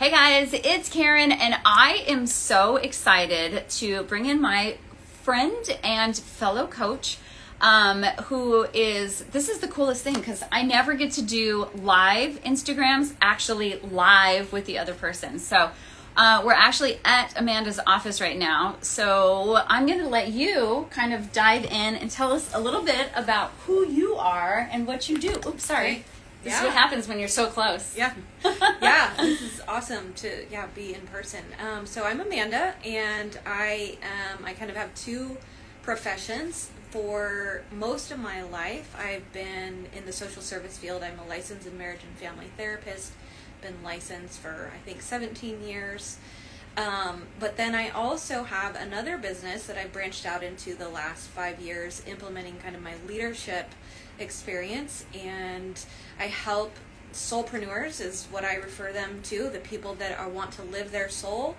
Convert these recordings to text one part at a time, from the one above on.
Hey guys, it's Karen, and I am so excited to bring in my friend and fellow coach, this is the coolest thing because I never get to do live Instagrams, actually live with the other person. So we're actually at Amanda's office right now. So I'm going to let you kind of dive in and tell us a little bit about who you are and what you do. Oops, sorry. Okay. This is what happens when you're so close. Yeah. This is awesome to be in person. So I'm Amanda, and I kind of have two professions. For most of my life, I've been in the social service field. I'm a licensed marriage and family therapist. Been licensed for I think 17 years. But then I also have another business that I branched out into the last 5 years, implementing kind of my leadership experience, and I help soulpreneurs is what I refer them to, the people that want to live their soul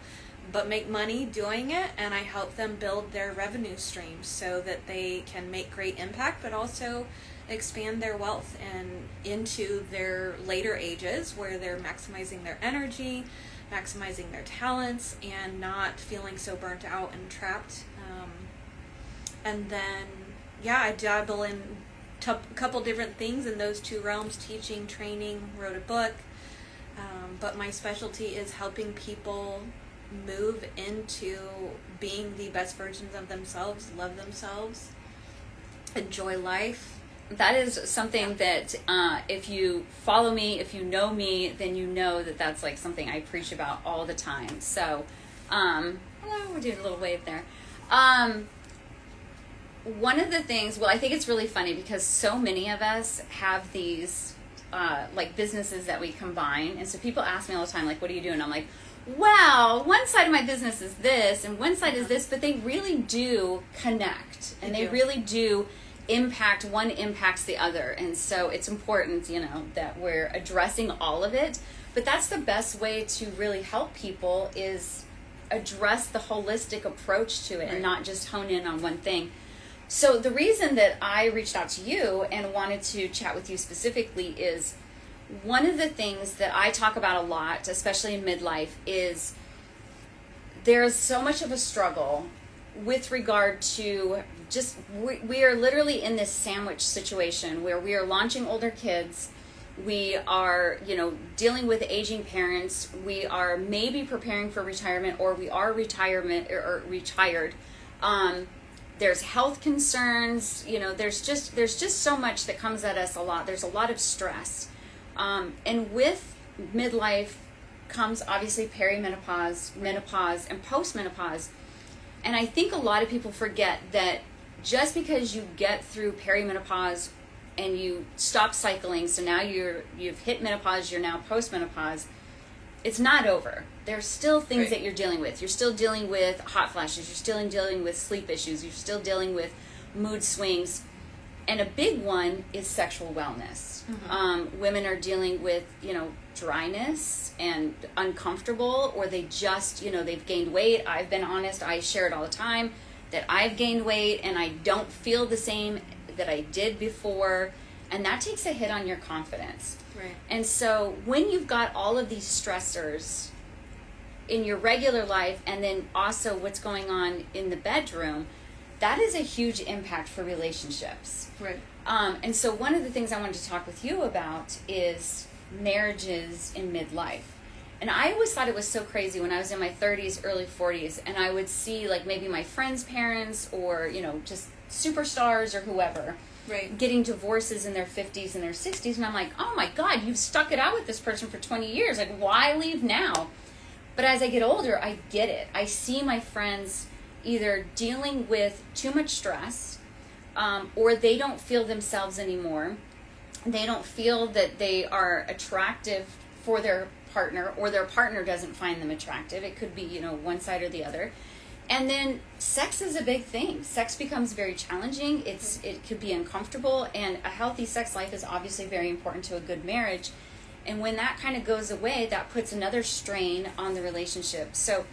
but make money doing it, and I help them build their revenue streams so that they can make great impact but also expand their wealth and into their later ages where they're maximizing their energy, maximizing their talents, and not feeling so burnt out and trapped. And then I dabble in a couple different things in those two realms: teaching, training, wrote a book, but my specialty is helping people move into being the best versions of themselves, love themselves, enjoy life. That is something that if you follow me, if you know me, then you know that that's like something I preach about all the time. So hello, we're doing a little wave there. One of the things, I think it's really funny because so many of us have these like businesses that we combine. And so people ask me all the time, like, what do you do? And I'm like, well, one side of my business is this and one side is this, but they really do connect and they really do impact. One impacts the other. And so it's important, that we're addressing all of it. But that's the best way to really help people is address the holistic approach to it and not just hone in on one thing. So the reason that I reached out to you and wanted to chat with you specifically is one of the things that I talk about a lot, especially in midlife, is there's so much of a struggle with regard to just, we are literally in this sandwich situation where we are launching older kids. We are, dealing with aging parents. We are maybe preparing for retirement, or we are retired. There's health concerns, there's just so much that comes at us a lot. There's a lot of stress. And with midlife comes obviously perimenopause, menopause, and postmenopause. And I think a lot of people forget that just because you get through perimenopause and you stop cycling, so now you've hit menopause, you're now postmenopause, it's not over. There's still things that you're dealing with. You're still dealing with hot flashes. You're still dealing with sleep issues. You're still dealing with mood swings. And a big one is sexual wellness. Mm-hmm. Women are dealing with, dryness and uncomfortable, or they just, they've gained weight. I've been honest. I share it all the time that I've gained weight and I don't feel the same that I did before. And that takes a hit on your confidence. Right. And so when you've got all of these stressors in your regular life, and then also what's going on in the bedroom, that is a huge impact for relationships. Right. And so one of the things I wanted to talk with you about is marriages in midlife. And I always thought it was so crazy when I was in my 30s, early 40s, and I would see like maybe my friends' parents or, just superstars or whoever getting divorces in their 50s and their 60s. And I'm like, oh my God, you've stuck it out with this person for 20 years. Like, why leave now? But as I get older, I get it. I see my friends either dealing with too much stress, or they don't feel themselves anymore. They don't feel that they are attractive for their partner, or their partner doesn't find them attractive. It could be, one side or the other. And then sex is a big thing. Sex becomes very challenging. It could be uncomfortable, and a healthy sex life is obviously very important to a good marriage. And when that kind of goes away, that puts another strain on the relationship. So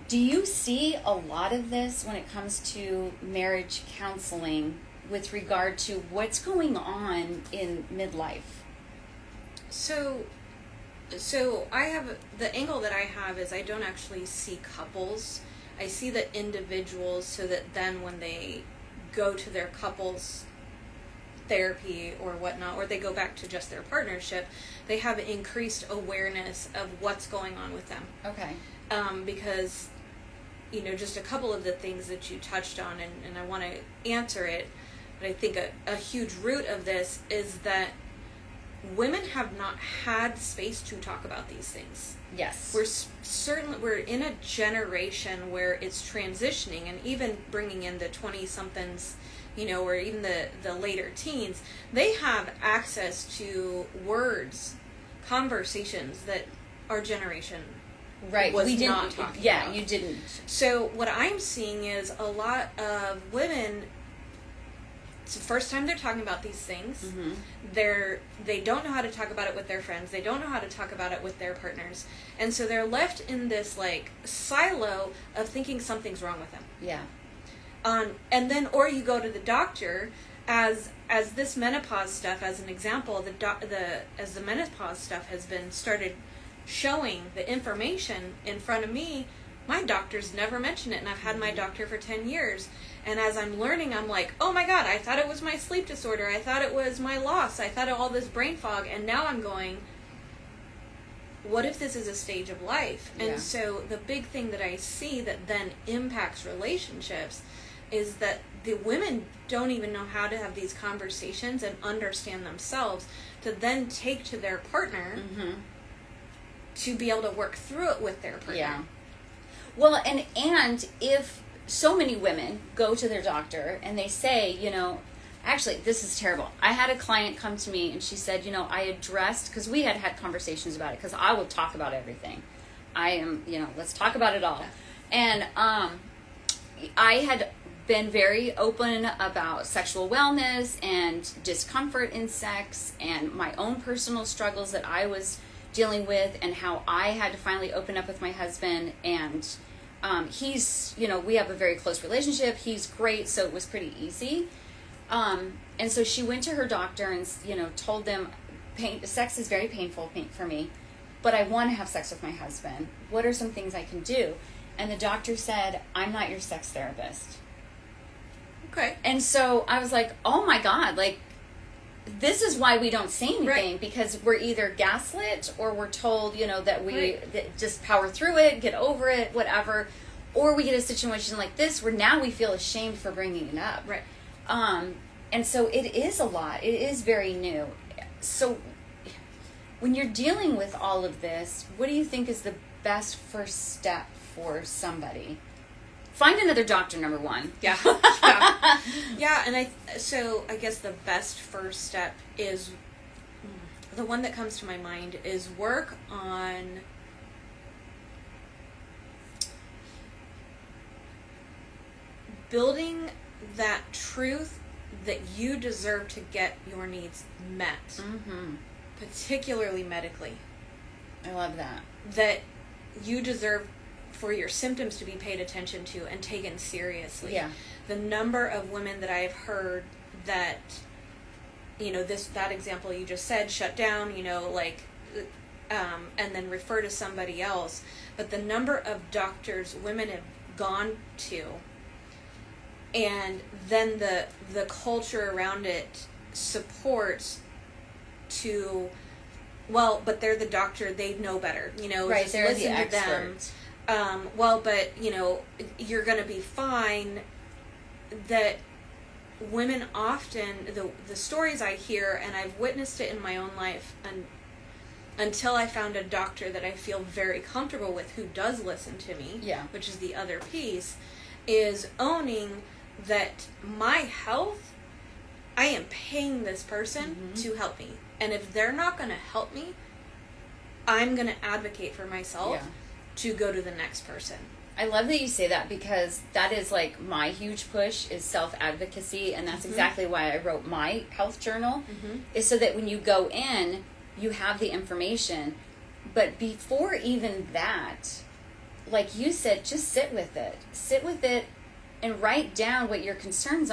do you see a lot of this when it comes to marriage counseling with regard to what's going on in midlife? So So I have, the angle that I have is I don't actually see couples. I see the individuals, so that then when they go to their couples therapy or whatnot, or they go back to just their partnership, they have increased awareness of what's going on with them. Okay. Because, just a couple of the things that you touched on, and I want to answer it, but I think a huge root of this is that women have not had space to talk about these things. Yes. We're in a generation where it's transitioning, and even bringing in the 20-somethings, or even the later teens, they have access to words, conversations that our generation was not talking about. You didn't. So what I'm seeing is a lot of women, it's the first time they're talking about these things. Mm-hmm. They don't know how to talk about it with their friends. They don't know how to talk about it with their partners. And so they're left in this silo of thinking something's wrong with them. Yeah. And then, or you go to the doctor as this menopause stuff, as an example, as the menopause stuff has been started showing the information in front of me, my doctor's never mentioned it, and I've had my doctor for 10 years. And as I'm learning, I'm like, oh my God, I thought it was my sleep disorder. I thought it was my loss. I thought of all this brain fog. And now I'm going, what if this is a stage of life? Yeah. And so the big thing that I see that then impacts relationships is that the women don't even know how to have these conversations and understand themselves to then take to their partner Mm-hmm. to be able to work through it with their partner. Yeah. Well, and if so many women go to their doctor and they say, actually, this is terrible. I had a client come to me and she said, I addressed, because we had conversations about it, because I will talk about everything. I am, let's talk about it all. And I had been very open about sexual wellness and discomfort in sex and my own personal struggles that I was dealing with, and how I had to finally open up with my husband. And he's, we have a very close relationship. He's great, so it was pretty easy. And so she went to her doctor and, told them, sex is very painful for me, but I want to have sex with my husband. What are some things I can do? And the doctor said, I'm not your sex therapist. Okay. And so I was like, oh my God, this is why we don't say anything, right. Because we're either gaslit or we're told, that we that just power through it, get over it, whatever. Or we get a situation like this where now we feel ashamed for bringing it up. Right. And so it is a lot. It is very new. So when you're dealing with all of this, what do you think is the best first step for somebody? Find another doctor, number one. Yeah. Yeah, and I guess the best first step is, the one that comes to my mind is work on building that truth that you deserve to get your needs met, Mm-hmm. particularly medically. I love that. That you deserve for your symptoms to be paid attention to and taken seriously. Yeah. The number of women that I have heard that, that example you just said, shut down, and then refer to somebody else. But the number of doctors women have gone to, and then the culture around it supports to, well, but they're the doctor, they know better, right, just they're listen the to them. experts. But you're going to be fine. That women often, the stories I hear, and I've witnessed it in my own life, and until I found a doctor that I feel very comfortable with who does listen to me, Yeah. which is the other piece, is owning that my health, I am paying this person Mm-hmm. to help me. And if they're not going to help me, I'm going to advocate for myself Yeah. to go to the next person. I love that you say that, because that is my huge push is self-advocacy, and that's Mm-hmm. exactly why I wrote my health journal, Mm-hmm. is so that when you go in, you have the information. But before even that, like you said, just sit with it and write down what your concerns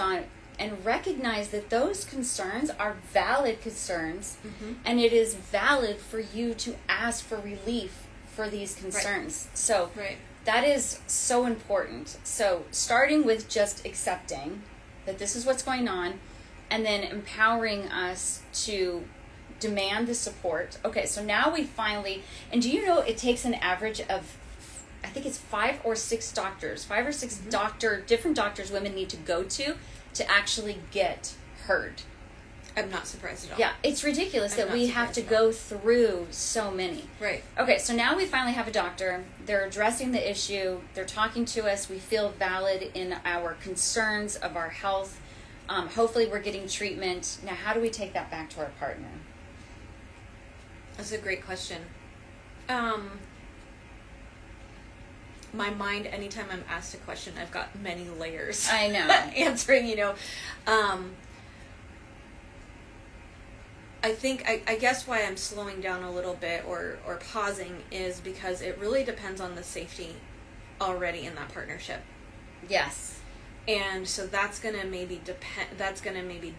and recognize that those concerns are valid concerns, Mm-hmm. and it is valid for you to ask for relief for these concerns. Right. So Right. that is so important. So starting with just accepting that this is what's going on, and then empowering us to demand the support. Okay, so now we finally, and do you know it takes an average of, I think it's 5 or 6 doctors, 5 or 6 Mm-hmm. different doctors women need to go to actually get heard. I'm not surprised at all. Yeah, it's ridiculous I'm that not we have to surprised at all. go through so many. Right. Okay, so now we finally have a doctor. They're addressing the issue. They're talking to us. We feel valid in our concerns of our health. Hopefully we're getting treatment. Now, how do we take that back to our partner? That's a great question. My mind, anytime I'm asked a question, I've got many layers. I know. Answering, I think, I guess why I'm slowing down a little bit or pausing is because it really depends on the safety already in that partnership. Yes. And so that's going to maybe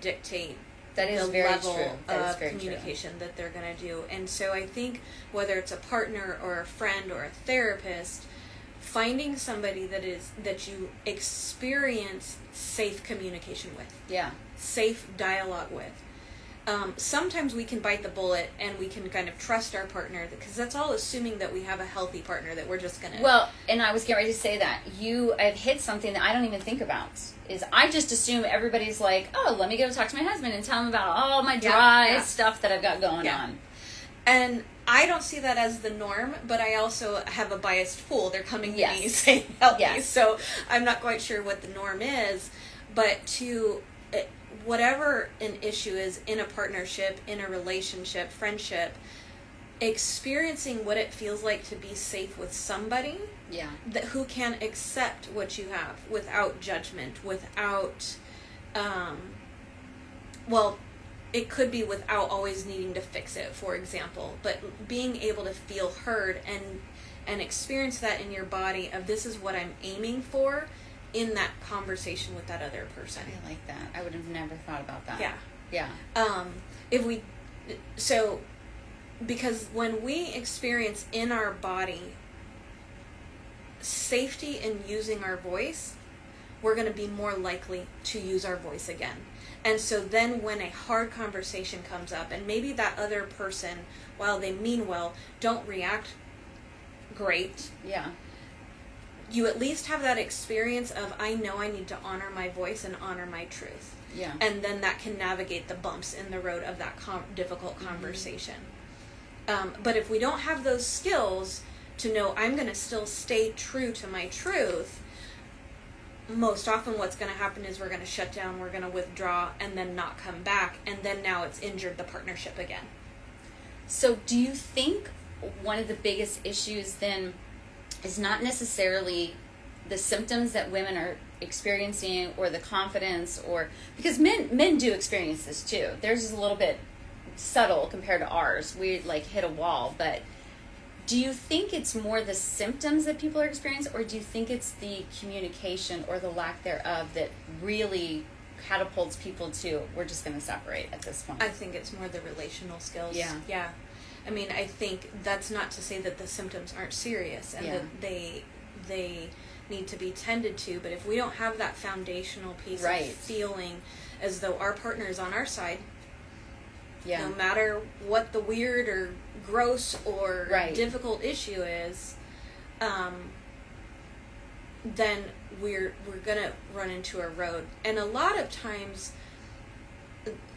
dictate That is the very level true. That is of very communication that they're going to do. And so I think whether it's a partner or a friend or a therapist, finding somebody that you experience safe communication with, Yeah. safe dialogue with. Sometimes we can bite the bullet and we can kind of trust our partner, because that's all assuming that we have a healthy partner that we're just going to... Well, and I was getting ready to say that. You have hit something that I don't even think about. Is I just assume everybody's like, oh, let me go talk to my husband and tell him about all my dry stuff that I've got going on. And I don't see that as the norm, but I also have a biased pool. They're coming to me saying, help me. So I'm not quite sure what the norm is. But to whatever an issue is in a partnership, in a relationship, friendship, experiencing what it feels like to be safe with somebody who can accept what you have without judgment, without, it could be without always needing to fix it, for example, but being able to feel heard and experience that in your body of this is what I'm aiming for in that conversation with that other person. I like that. I would have never thought about that. Yeah. Yeah. Because when we experience in our body safety in using our voice, we're going to be more likely to use our voice again. And so then when a hard conversation comes up, and maybe that other person, while they mean well, don't react great. Yeah. You at least have that experience of, I know I need to honor my voice and honor my truth. Yeah. And then that can navigate the bumps in the road of that difficult conversation. But if we don't have those skills to know I'm going to still stay true to my truth, most often what's going to happen is we're going to shut down, we're going to withdraw, and then not come back, and then now it's injured the partnership again. So do you think one of the biggest issues then is not necessarily the symptoms that women are experiencing or the confidence, or because men do experience this too. Theirs is a little bit subtle compared to ours. We like hit a wall, but do you think it's more the symptoms that people are experiencing, or do you think it's the communication or the lack thereof that really catapults people to, we're just going to separate at this point? I think it's more the relational skills. Yeah. I mean, I think that's not to say that the symptoms aren't serious and that they need to be tended to, but if we don't have that foundational piece of feeling as though our partner is on our side, no matter what the weird or gross or difficult issue is, then we're gonna run into a road. And a lot of times,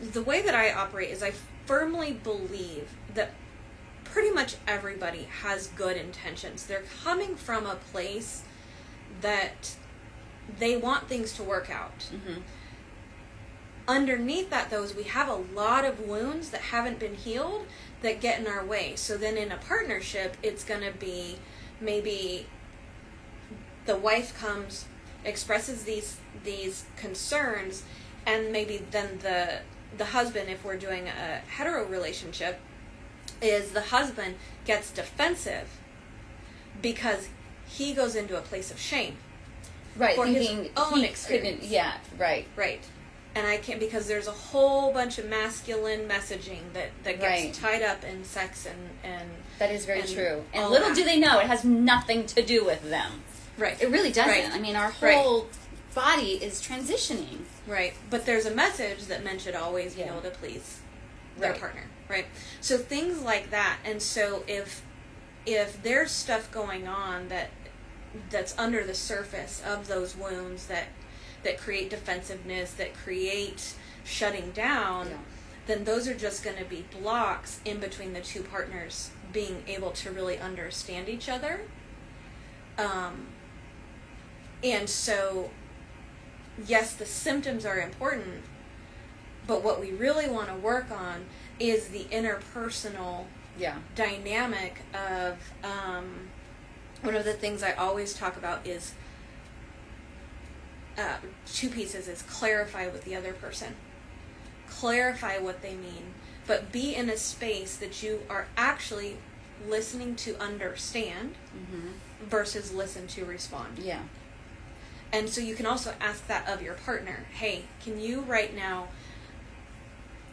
the way that I operate is I firmly believe that pretty much everybody has good intentions. They're coming from a place that they want things to work out. Mm-hmm. Underneath that, though, is we have a lot of wounds that haven't been healed that get in our way. So then in a partnership, it's going to be maybe the wife comes, expresses these concerns, and maybe then the husband, if we're doing a hetero relationship, is the husband gets defensive because he goes into a place of shame. Right, For thinking his own he experience. couldn't, right. Right. And I can't, because there's a whole bunch of masculine messaging that gets Right. tied up in sex and That is very true. And all little that. do they know, it has nothing to do with them. Right. It really doesn't. Right. I mean, our whole body is transitioning. Right. But there's a message that men should always be Yeah. able to please their Right. partner. Right. So things like that. And so if there's stuff going on that's under the surface of those wounds that create defensiveness, that create shutting down, Yeah. then those are just going to be blocks in between the two partners being able to really understand each other. And so, yes, the symptoms are important, but what we really want to work on is the interpersonal Yeah. dynamic of, one of the things I always talk about is two pieces is clarify with the other person. Clarify what they mean, but be in a space that you are actually listening to understand versus listen to respond. Yeah. And so you can also ask that of your partner. Hey, can you right now,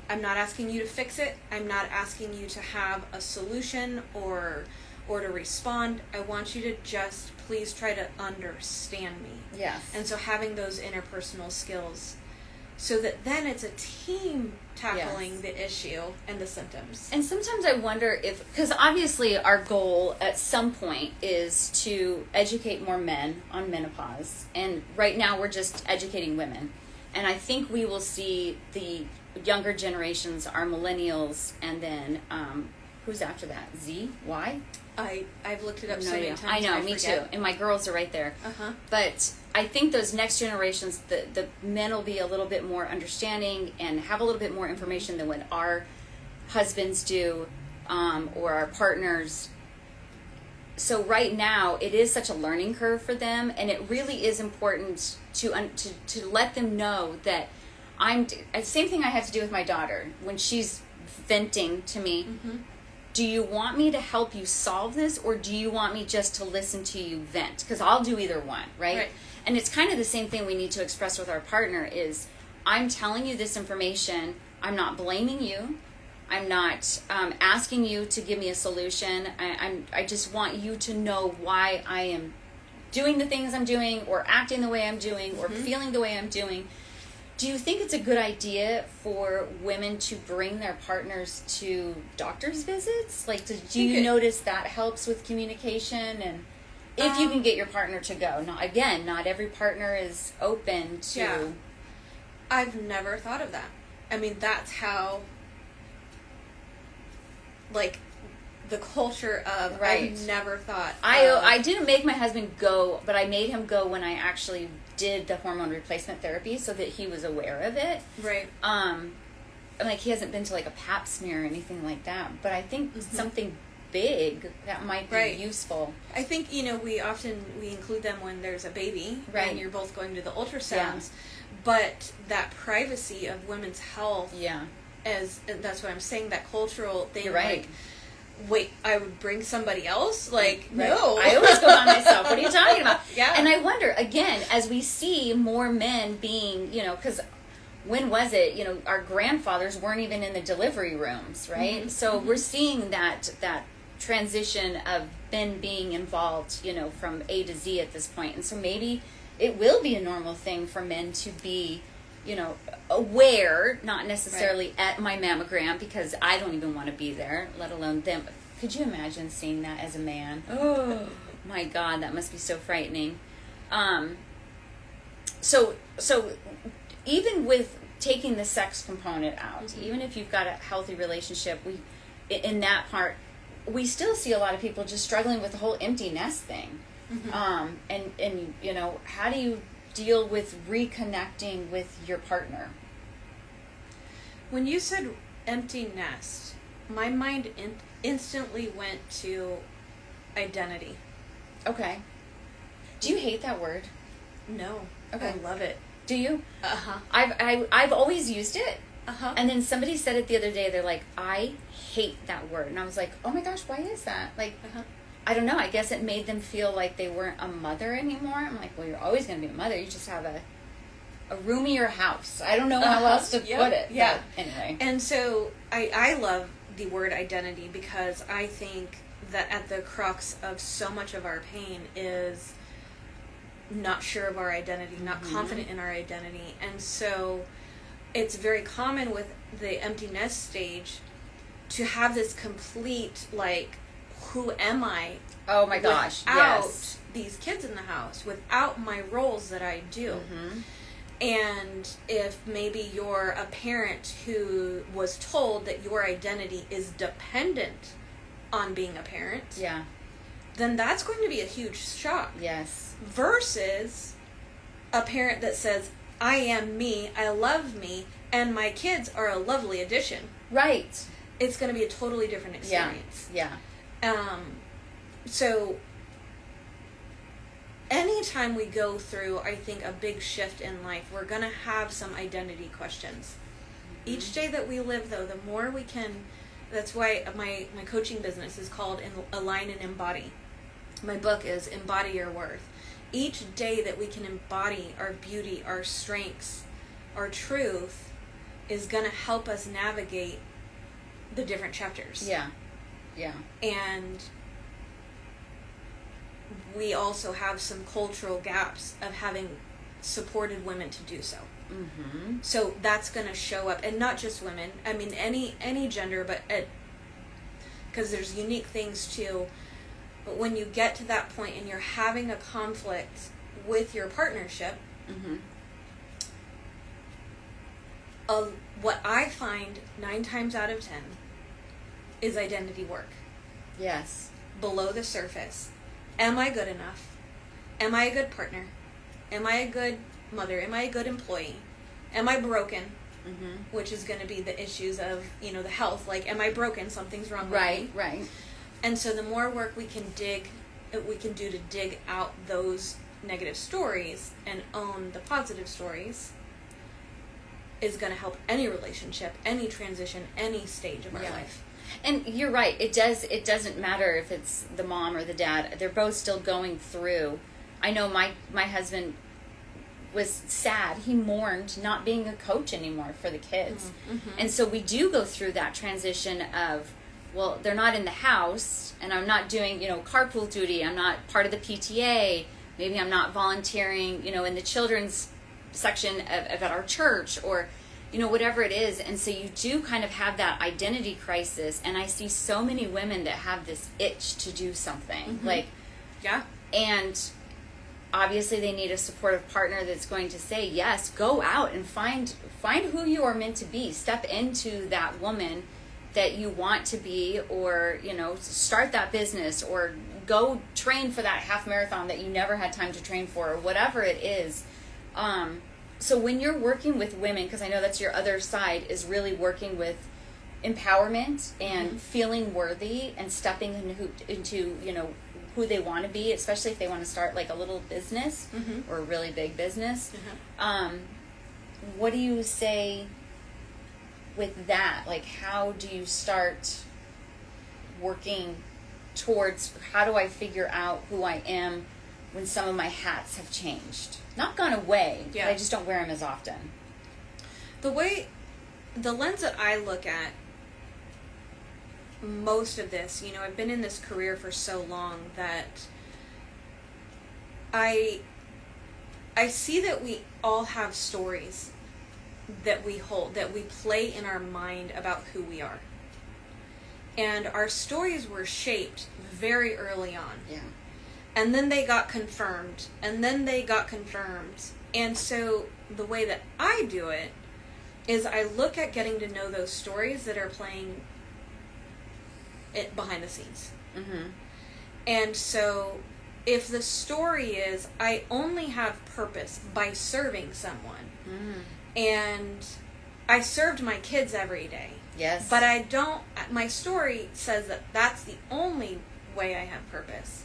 I'm not asking you to fix it. I'm not asking you to have a solution or to respond. I want you to just please try to understand me. Yes. And so having those interpersonal skills so that then it's a team tackling Yes. the issue and the symptoms. And sometimes I wonder if, because obviously our goal at some point is to educate more men on menopause. And right now we're just educating women. And I think we will see the younger generations, our millennials, and then who's after that? Z? Y? I've looked it up so No many idea. times. I know, me forget. too. And my girls are right there. Uh-huh. But I think those next generations, the men will be a little bit more understanding and have a little bit more information than what our husbands do, or our partners. So right now, it is such a learning curve for them, and it really is important to let them know that same thing I have to do with my daughter when she's venting to me. Mm-hmm. Do you want me to help you solve this, or do you want me just to listen to you vent? Because I'll do either one, right? And it's kind of the same thing we need to express with our partner is, I'm telling you this information. I'm not blaming you. I'm not asking you to give me a solution. I just want you to know why I am doing the things I'm doing, or acting the way I'm doing, or feeling the way I'm doing. Do you think it's a good idea for women to bring their partners to doctor's visits? Like, do you notice that helps with communication? And if you can get your partner to go. Not every partner is open to... Yeah. I've never thought of that. I mean, that's how, like, the culture of... Right. I've never thought I didn't make my husband go, but I made him go when I actually did the hormone replacement therapy so that he was aware of it. Right. Like, he hasn't been to, like, a pap smear or anything like that, but I think something big that might be useful. I think, we include them when there's a baby, and you're both going to the ultrasounds, but that privacy of women's health, and that's what I'm saying, that cultural thing. You're right. Like, wait, I would bring somebody else? Like, no. I always go by myself. What are you talking about? Yeah. And I wonder, again, as we see more men being, because when was it, our grandfathers weren't even in the delivery rooms, right? So we're seeing that transition of men being involved, from A to Z at this point. And so maybe it will be a normal thing for men to be, aware, not necessarily at my mammogram, because I don't even want to be there, let alone them. Could you imagine seeing that as a man? Oh my God, that must be so frightening. So even with taking the sex component out, even if you've got a healthy relationship, in that part, we still see a lot of people just struggling with the whole empty nest thing. And how do you deal with reconnecting with your partner? When you said empty nest, my mind instantly went to identity. Okay. Do you hate that word? No. Okay. I love it. Do you? Uh-huh. I've always used it. Uh-huh. And then somebody said it the other day. They're like, I hate that word. And I was like, oh my gosh, why is that? Like, I don't know. I guess it made them feel like they weren't a mother anymore. I'm like, well, you're always going to be a mother. You just have a a roomier house. I don't know how else to put it. Yeah. But anyway. And so I love the word identity because I think that at the crux of so much of our pain is not sure of our identity, not confident in our identity. And so it's very common with the empty nest stage to have this complete, like, who am I? Oh my gosh, without yes. these kids in the house, without my roles that I do. And if maybe you're a parent who was told that your identity is dependent on being a parent, then that's going to be a huge shock. Yes. Versus a parent that says, I am me, I love me, and my kids are a lovely addition. Right. It's going to be a totally different experience. Yeah. So anytime we go through, I think, a big shift in life, we're going to have some identity questions. Each day that we live, though, the more we can, that's why my coaching business is called Align and Embody. My book is Embody Your Worth. Each day that we can embody our beauty, our strengths, our truth is going to help us navigate the different chapters. Yeah. And we also have some cultural gaps of having supported women to do so. So that's going to show up, and not just women. I mean, any gender, but because there's unique things too. But when you get to that point and you're having a conflict with your partnership, what I find 9 times out of 10 is identity work. Yes. Below the surface. Am I good enough? Am I a good partner? Am I a good mother? Am I a good employee? Am I broken? Which is going to be the issues of, the health. Like, am I broken? Something's wrong with me. Right. And so the more work we can do to dig out those negative stories and own the positive stories is going to help any relationship, any transition, any stage of our life. And you're right. It doesn't matter if it's the mom or the dad. They're both still going through. I know my husband was sad. He mourned not being a coach anymore for the kids. And so we do go through that transition of, well, they're not in the house, and I'm not doing, carpool duty. I'm not part of the PTA. Maybe I'm not volunteering, in the children's section at our church, or whatever it is. And so you do kind of have that identity crisis. And I see so many women that have this itch to do something. And obviously they need a supportive partner that's going to say, yes, go out and find who you are meant to be. Step into that woman that you want to be, or, start that business, or go train for that half marathon that you never had time to train for, or whatever it is. So when you're working with women, because I know that's your other side, is really working with empowerment and feeling worthy and stepping into who they want to be, especially if they want to start like a little business or a really big business. What do you say with that? Like, how do you start working towards, how do I figure out who I am when some of my hats have changed? Not gone away, but I just don't wear them as often. The lens that I look at most of this, I've been in this career for so long that I see that we all have stories that we hold, that we play in our mind about who we are. And our stories were shaped very early on. And then they got confirmed. And then they got confirmed. And so the way that I do it is I look at getting to know those stories that are playing it behind the scenes. And so if the story is, I only have purpose by serving someone, and I served my kids every day. But I don't, my story says that that's the only way I have purpose.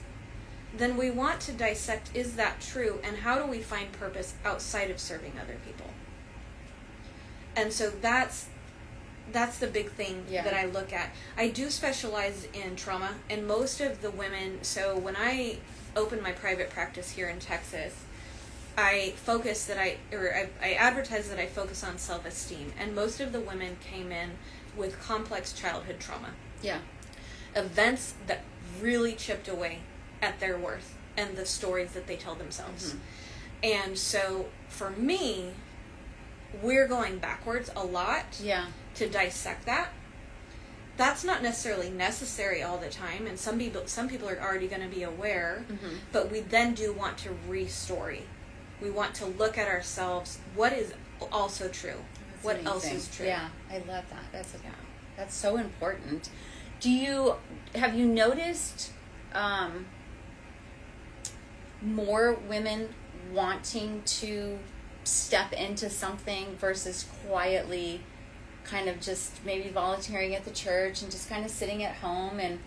Then we want to dissect, is that true? And how do we find purpose outside of serving other people? And so that's the big thing that I look at. I do specialize in trauma, and most of the women, so when I opened my private practice here in Texas, I advertise that I focus on self-esteem, and most of the women came in with complex childhood trauma. Yeah. Events that really chipped away at their worth and the stories that they tell themselves. Mm-hmm. And so for me, we're going backwards a lot to dissect that. That's not necessarily necessary all the time, and some people are already going to be aware, mm-hmm. but we then do want to re-story. We want to look at ourselves, what is also true? That's what amazing. else is true? Yeah, I love that. That's so important. Have you noticed more women wanting to step into something versus quietly kind of just maybe volunteering at the church and just kind of sitting at home and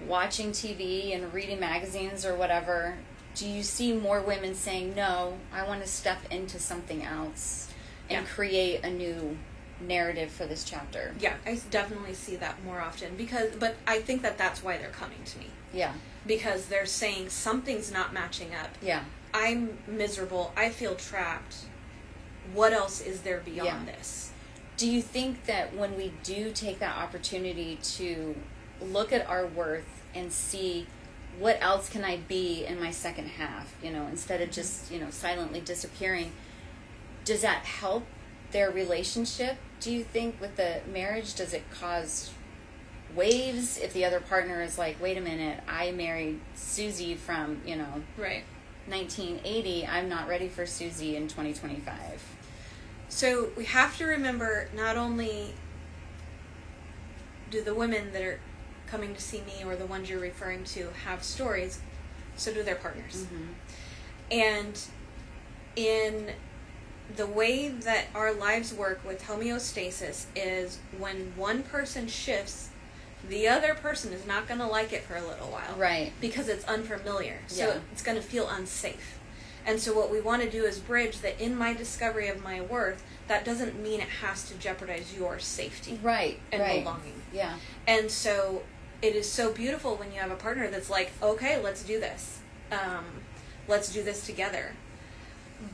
watching TV and reading magazines or whatever? Do you see more women saying, no, I want to step into something else and create a new narrative for this chapter? Yeah, I definitely see that more often, but I think that's why they're coming to me. Yeah. Because they're saying something's not matching up. Yeah. I'm miserable. I feel trapped. What else is there beyond this? Do you think that when we do take that opportunity to look at our worth and see what else can I be in my second half, instead of just, silently disappearing, does that help their relationship, do you think, with the marriage? Does it cause waves if the other partner is like, wait a minute, I married Susie from, right, 1980. I'm not ready for Susie in 2025. So we have to remember, not only do the women that are coming to see me or the ones you're referring to have stories, so do their partners. Mm-hmm. And in the way that our lives work with homeostasis is when one person shifts, the other person is not going to like it for a little while. Right. Because it's unfamiliar. So it's going to feel unsafe. And so what we want to do is bridge that in my discovery of my worth, that doesn't mean it has to jeopardize your safety. Right. And belonging. Yeah. And so it is so beautiful when you have a partner that's like, okay, let's do this. Let's do this together.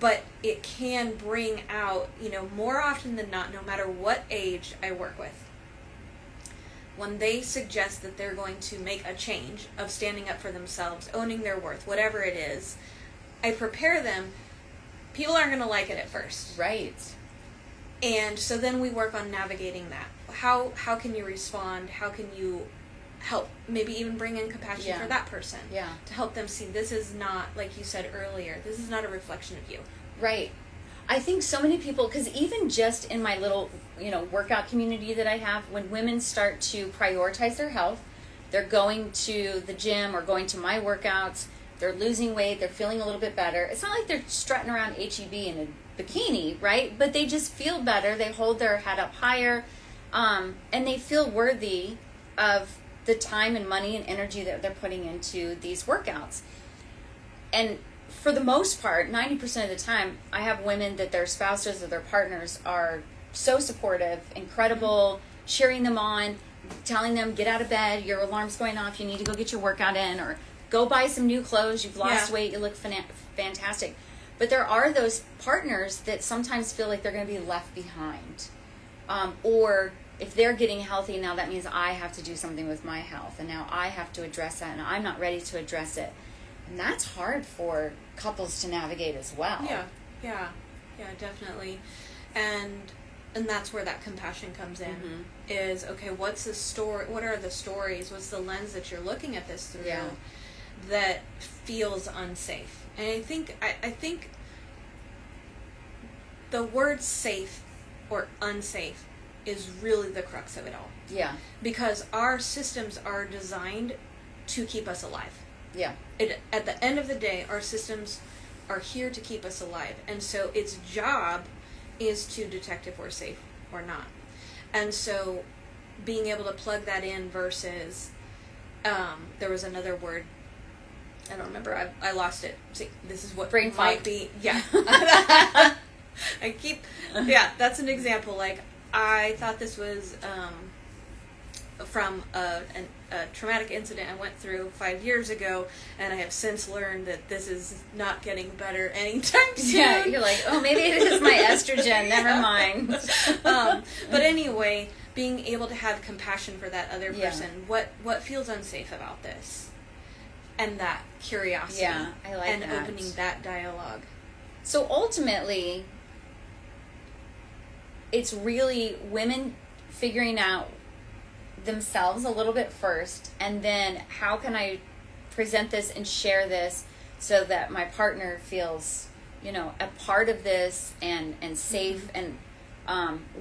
But it can bring out, more often than not, no matter what age I work with, when they suggest that they're going to make a change of standing up for themselves, owning their worth, whatever it is, I prepare them. People aren't going to like it at first. Right. And so then we work on navigating that. How can you respond? How can you help? Maybe even bring in compassion for that person. Yeah. To help them see this is not, like you said earlier, this is not a reflection of you. Right. I think so many people, because even just in my little, workout community that I have, when women start to prioritize their health, they're going to the gym or going to my workouts, they're losing weight, they're feeling a little bit better. It's not like they're strutting around HEB in a bikini, right? But they just feel better. They hold their head up higher, and they feel worthy of the time and money and energy that they're putting into these workouts. And for the most part, 90% of the time, I have women that their spouses or their partners are so supportive, incredible, cheering them on, telling them, get out of bed, your alarm's going off, you need to go get your workout in, or go buy some new clothes, you've lost weight, you look fantastic. But there are those partners that sometimes feel like they're going to be left behind. Or if they're getting healthy, now that means I have to do something with my health, and now I have to address that, and I'm not ready to address it. And that's hard for couples to navigate as well. Yeah, definitely. And that's where that compassion comes in. Mm-hmm. Is, okay, what's the story? What are the stories? What's the lens that you're looking at this through that feels unsafe? And I think the word safe or unsafe is really the crux of it all. Yeah. Because our systems are designed to keep us alive. Yeah. At the end of the day, our systems are here to keep us alive. And so its job is to detect if we're safe or not. And so being able to plug that in versus, there was another word, I don't remember, I lost it. See, this is what brain might be. Yeah. that's an example. Like, I thought this was from a traumatic incident I went through 5 years ago, and I have since learned that this is not getting better anytime soon. Yeah, you're like, oh, maybe it is my estrogen. Never mind. But anyway, being able to have compassion for that other person. Yeah. What feels unsafe about this? And that curiosity. Yeah, I like and that. opening that dialogue. So ultimately, it's really women figuring out themselves a little bit first, and then how can I present this and share this so that my partner feels, a part of this and safe and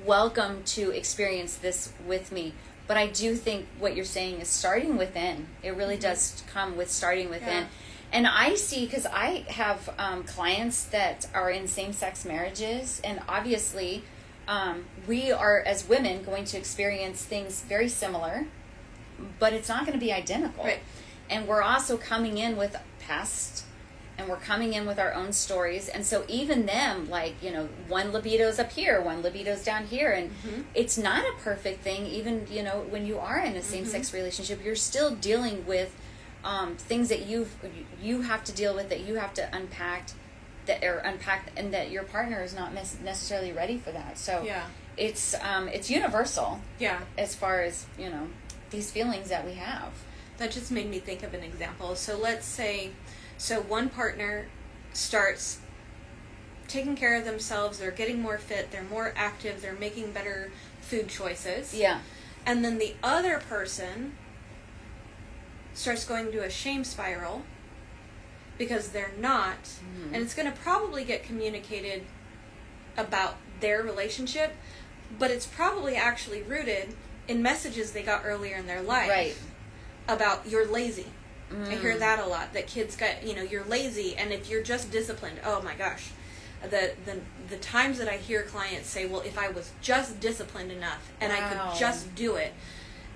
welcome to experience this with me. But I do think what you're saying is starting within. It really does come with starting within. Yeah. And I see, because I have clients that are in same-sex marriages, and obviously we are, as women, going to experience things very similar, but it's not going to be identical. Right. And we're also coming in with past, and we're coming in with our own stories. And so even them, one libido's up here, one libido's down here, and it's not a perfect thing. Even, when you are in a same-sex relationship, you're still dealing with things that you have to deal with, that you have to unpack, and that your partner is not necessarily ready for that. So yeah. It's universal. Yeah. As far as these feelings that we have. That just made me think of an example. So let's say, one partner starts taking care of themselves, they're getting more fit, they're more active, they're making better food choices. Yeah. And then the other person starts going into a shame spiral because they're not. And it's going to probably get communicated about their relationship, but it's probably actually rooted in messages they got earlier in their life. Right. About you're lazy. I hear that a lot, that kids got, you're lazy, and if you're just disciplined, oh my gosh. The times that I hear clients say, well, if I was just disciplined enough and I could just do it,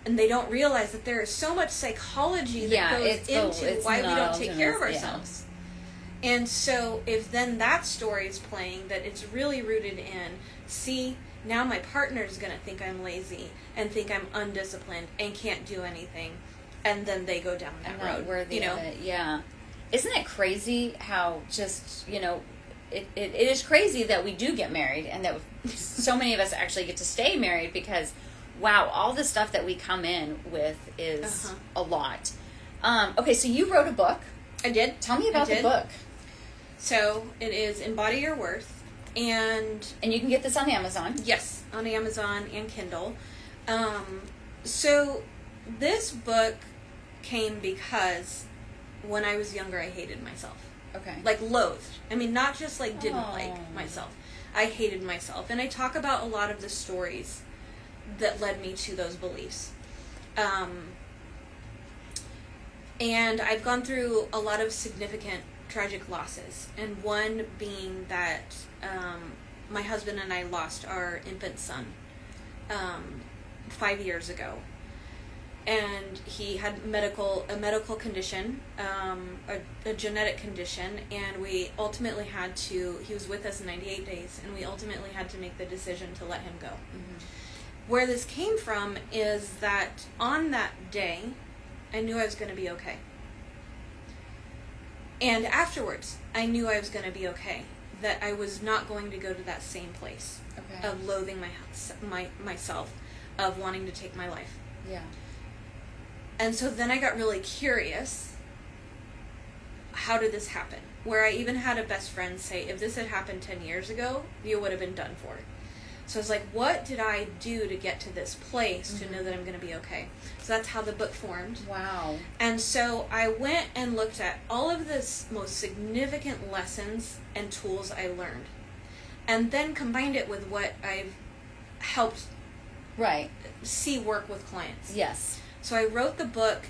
and they don't realize that there is so much psychology that goes into why we don't take care of ourselves. Yeah. And so if then that story is playing, that it's really rooted in, see, now my partner is going to think I'm lazy and think I'm undisciplined and can't do anything. And then they go down that road. Worthy of it. Yeah. Isn't it crazy how just, it is crazy that we do get married, and that so many of us actually get to stay married, because, wow, all the stuff that we come in with is a lot. Okay, so you wrote a book. I did. Tell me about the book. So it is Embody Your Worth. And you can get this on Amazon. Yes, on Amazon and Kindle. So this book came because when I was younger, I hated myself. Okay. Loathed. I mean, not just didn't like myself. I hated myself. And I talk about a lot of the stories that led me to those beliefs. And I've gone through a lot of significant tragic losses. And one being that my husband and I lost our infant son 5 years ago. And he had a medical condition, a genetic condition, and we ultimately had to, he was with us 98 days, and we ultimately had to make the decision to let him go. Where this came from is that on that day, I knew I was going to be okay. And afterwards, I knew I was going to be okay, that I was not going to go to that same place of loathing myself, of wanting to take my life. Yeah. And so then I got really curious, how did this happen? Where I even had a best friend say, if this had happened 10 years ago, you would have been done for. So I was like, what did I do to get to this place to know that I'm going to be okay? So that's how the book formed. Wow. And so I went and looked at all of the most significant lessons and tools I learned, and then combined it with what I've helped see work with clients. Yes. So I wrote the book.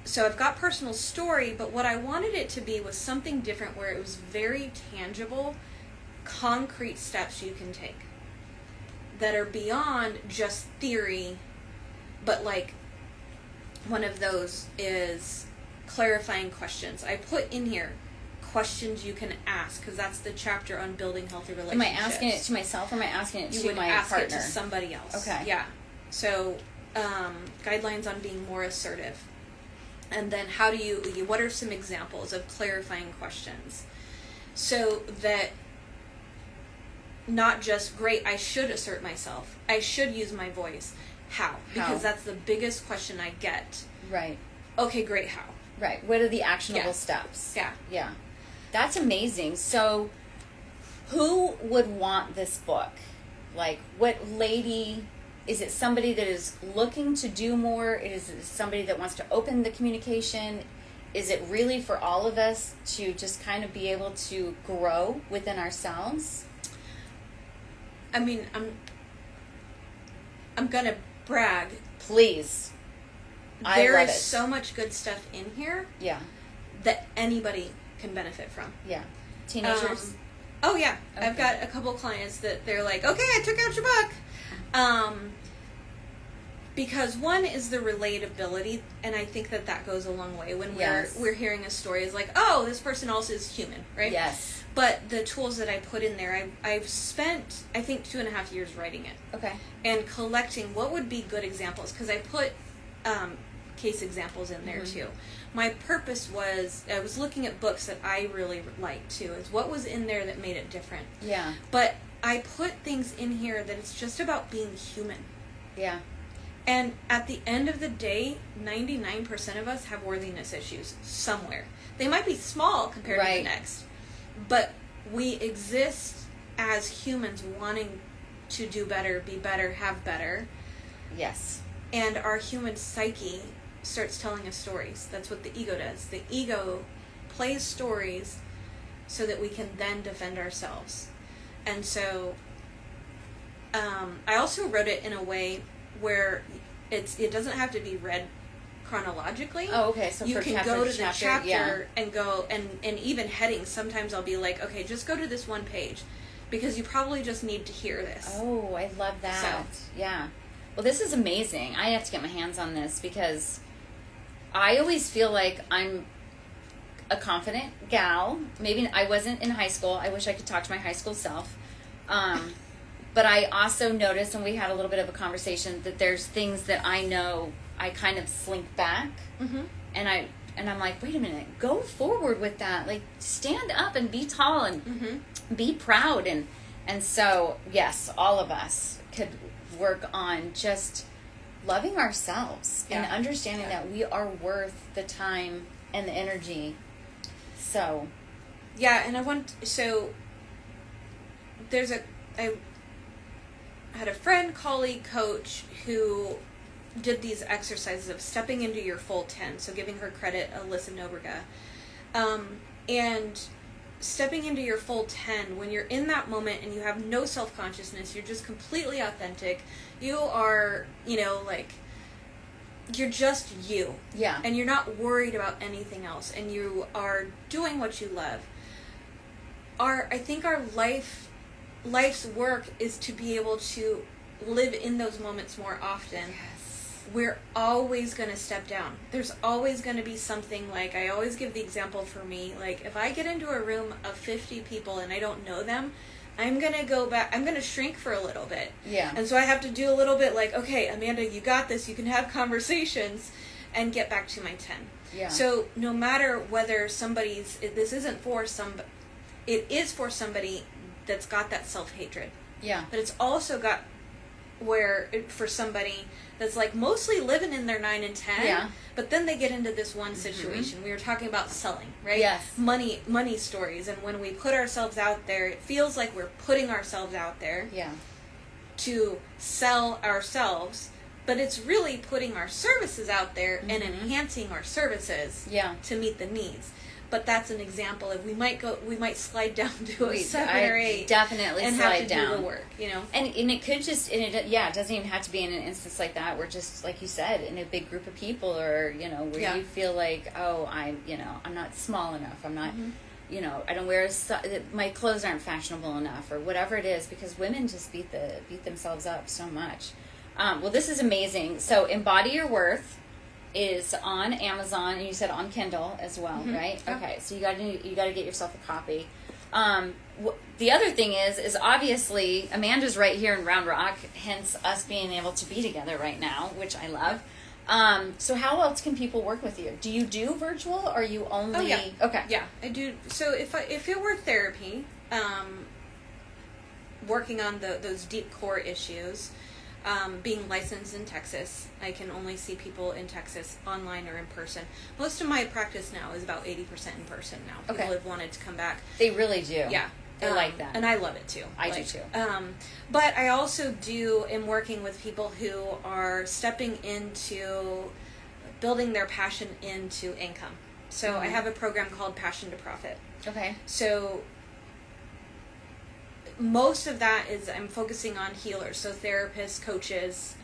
So I've got personal story, but what I wanted it to be was something different, where it was very tangible, concrete steps you can take that are beyond just theory, but one of those is clarifying questions. I put in here questions you can ask, because that's the chapter on building healthy relationships. Am I asking it to myself, or am I asking it to my partner? You would ask it to somebody else. Okay. Yeah. So guidelines on being more assertive. And then what are some examples of clarifying questions? So that not just, great, I should assert myself. I should use my voice. How? Because that's the biggest question I get. Right. Okay, great, how? Right. What are the actionable steps? Yeah. Yeah. That's amazing. So who would want this book? Like, what lady... Is it somebody that is looking to do more? Is it somebody that wants to open the communication? Is it really for all of us to just kind of be able to grow within ourselves? I mean, I'm gonna brag. Please. There is so much good stuff in here. Yeah. That anybody can benefit from. Yeah. Teenagers? Oh, yeah. Okay. I've got a couple clients that they're like, okay, I took out your book. Because one is the relatability, and I think that goes a long way when we're hearing a story. Is like, oh, this person also is human, right? Yes. But the tools that I put in there, I've spent, I think, 2.5 years writing it. Okay. And collecting what would be good examples, because I put case examples in there too. My purpose was, I was looking at books that I really liked too, is what was in there that made it different. Yeah. But I put things in here that it's just about being human. Yeah. And at the end of the day, 99% of us have worthiness issues somewhere. They might be small compared to the next, but we exist as humans wanting to do better, be better, have better. Yes. And our human psyche starts telling us stories. That's what the ego does. The ego plays stories so that we can then defend ourselves. And so I also wrote it in a way where it doesn't have to be read chronologically. Oh, okay. So you can go to the chapter yeah. and go, and even headings, sometimes I'll be like, okay, just go to this one page because you probably just need to hear this. Oh, I love that. So, yeah. Well, this is amazing. I have to get my hands on this because I always feel like I'm a confident gal. Maybe I wasn't in high school. I wish I could talk to my high school self. But I also noticed, and we had a little bit of a conversation, that there's things that I know I kind of slink back. Mm-hmm. And I'm like, wait a minute, go forward with that. Like, stand up and be tall and be proud. And so, yes, all of us could work on just loving ourselves and understanding that we are worth the time and the energy. So. Yeah, and I had a friend, colleague, coach who did these exercises of stepping into your full 10. So giving her credit, Alyssa Nobrega. And stepping into your full 10, when you're in that moment and you have no self-consciousness, you're just completely authentic. You are, you're just you. Yeah. And you're not worried about anything else. And you are doing what you love. I think our life's work is to be able to live in those moments more often. Yes. We're always going to step down. There's always going to be something, like, I always give the example for me, like, if I get into a room of 50 people and I don't know them, I'm going to go back, I'm going to shrink for a little bit. Yeah. And so I have to do a little bit like, okay, Amanda, you got this, you can have conversations, and get back to my 10. Yeah. So no matter whether this isn't for somebody, it is for somebody that's got that self-hatred. Yeah. But it's also got for somebody that's like mostly living in their 9 and 10. Yeah. But then they get into this one situation. We were talking about selling, right? Yes. Money stories. And when we put ourselves out there, it feels like we're putting ourselves out there. Yeah. To sell ourselves. But it's really putting our services out there and enhancing our services to meet the needs. But that's an example of we might slide down to a 7 or 8, definitely and slide have to down. do the work, And it could just, it doesn't even have to be in an instance like that. We're just, like you said, in a big group of people, or where you feel like, oh, I'm not small enough. I'm not, I don't wear my clothes aren't fashionable enough, or whatever it is, because women just beat themselves up so much. Well, this is amazing. So, Embody Your Worth is on Amazon, and you said on Kindle as well, right? Yeah. Okay, so you got to get yourself a copy. The other thing is obviously Amanda's right here in Round Rock, hence us being able to be together right now, which I love. So how else can people work with you? Do you do virtual, or are you only... Oh, yeah. Okay. Yeah, I do. So if it were therapy, working on those deep core issues, being licensed in Texas, I can only see people in Texas online or in person. Most of my practice now is about 80% in person now. People have wanted to come back. They really do. Yeah. They like that. And I love it too. I do too. But I also am working with people who are stepping into building their passion into income. So I have a program called Passion to Profit. Okay. So most of that is I'm focusing on healers, so therapists, coaches,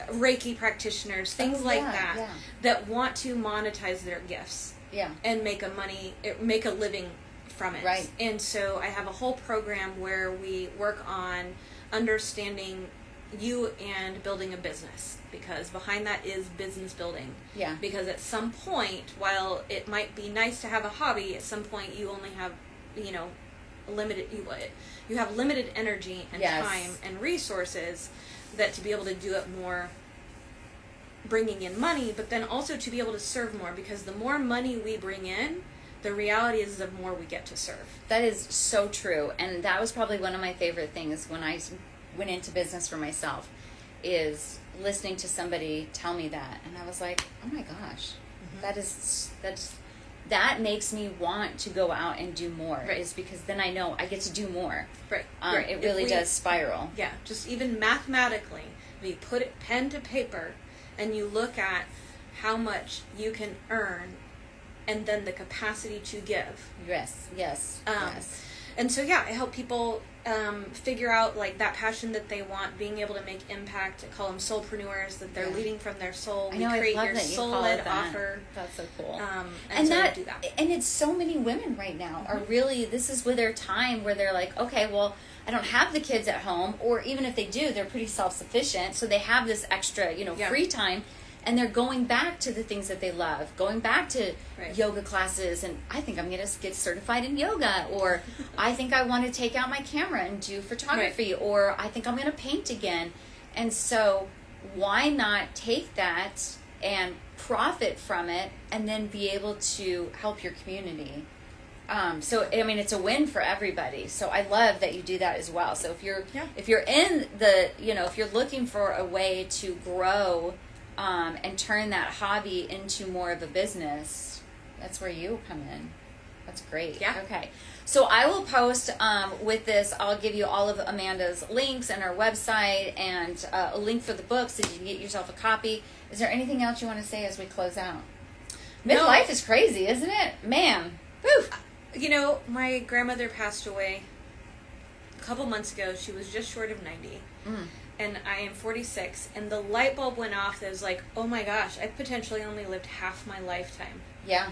Reiki practitioners, things that want to monetize their gifts and make a living from it. Right. And so I have a whole program where we work on understanding you and building a business, because behind that is business building. Yeah. Because at some point, while it might be nice to have a hobby, at some point you only have, you have limited energy and time and resources, that to be able to do it more, bringing in money, but then also to be able to serve more, because the more money we bring in, the reality is the more we get to serve. That is so true. And that was probably one of my favorite things when I went into business for myself, is listening to somebody tell me that. And I was like, oh my gosh, that makes me want to go out and do more. Right. Is because then I know I get to do more. Right. It really does spiral. Yeah. Just even mathematically, if you put it pen to paper and you look at how much you can earn, and then the capacity to give. Yes. And so, I help people figure out like that passion that they want, being able to make impact. I call them soulpreneurs, that they're leading from their soul. I know, we create I love your that you soul-led call it that. offer. That's so cool. And so I do that. And it's so many women right now are really, this is with their time where they're like, okay, well, I don't have the kids at home, or even if they do, they're pretty self-sufficient, so they have this extra, free time. And they're going back to the things that they love, going back to yoga classes, and I think I'm going to get certified in yoga, or I think I want to take out my camera and do photography, or I think I'm going to paint again. And so why not take that and profit from it, and then be able to help your community? So I mean, it's a win for everybody. So I love that you do that as well. So if you're in the, if you're looking for a way to grow and turn that hobby into more of a business, that's where you come in. That's great. Yeah. Okay. So I will post with this, I'll give you all of Amanda's links and her website, and a link for the book so you can get yourself a copy. Is there anything else you want to say as we close out? Midlife is crazy, isn't it? Man. Whew. My grandmother passed away a couple months ago. She was just short of 90. And I am 46, and the light bulb went off that was like, oh my gosh, I've potentially only lived half my lifetime. Yeah.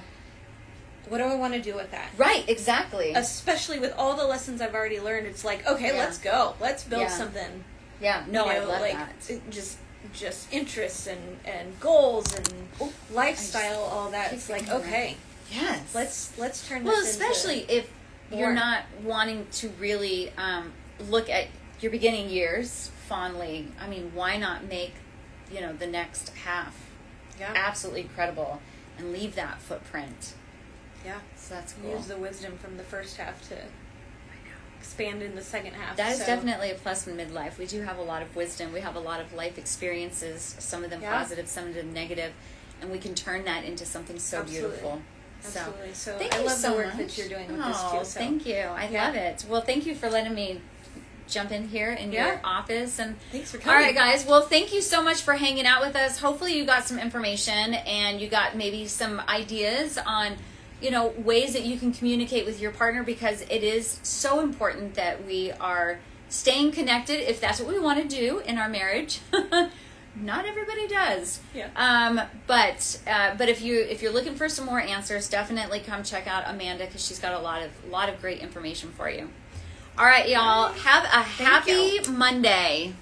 What do I want to do with that? Right, exactly. Especially with all the lessons I've already learned, it's like, okay, let's go. Let's build something. Yeah, no, I love that. Just interests and goals and lifestyle, all that. It's like, okay. Yes. Let's turn this into... Well, especially if you're not wanting to really look at your beginning years fondly. I mean, why not make, the next half absolutely incredible and leave that footprint? Yeah. So that's cool. Use the wisdom from the first half to expand in the second half. That is definitely a plus in midlife. We do have a lot of wisdom. We have a lot of life experiences, some of them positive, some of them negative, and we can turn that into something so beautiful. Absolutely. So thank I you love so the work much. that you're doing with this too. So. Thank you. I love it. Well, thank you for letting me jump in here in your office. And thanks for coming. All right, guys. Well, thank you so much for hanging out with us. Hopefully you got some information and you got maybe some ideas on, ways that you can communicate with your partner, because it is so important that we are staying connected if that's what we want to do in our marriage. Not everybody does. Yeah. But if you're looking for some more answers, definitely come check out Amanda, because she's got a lot of great information for you. All right, y'all. Have a happy Monday.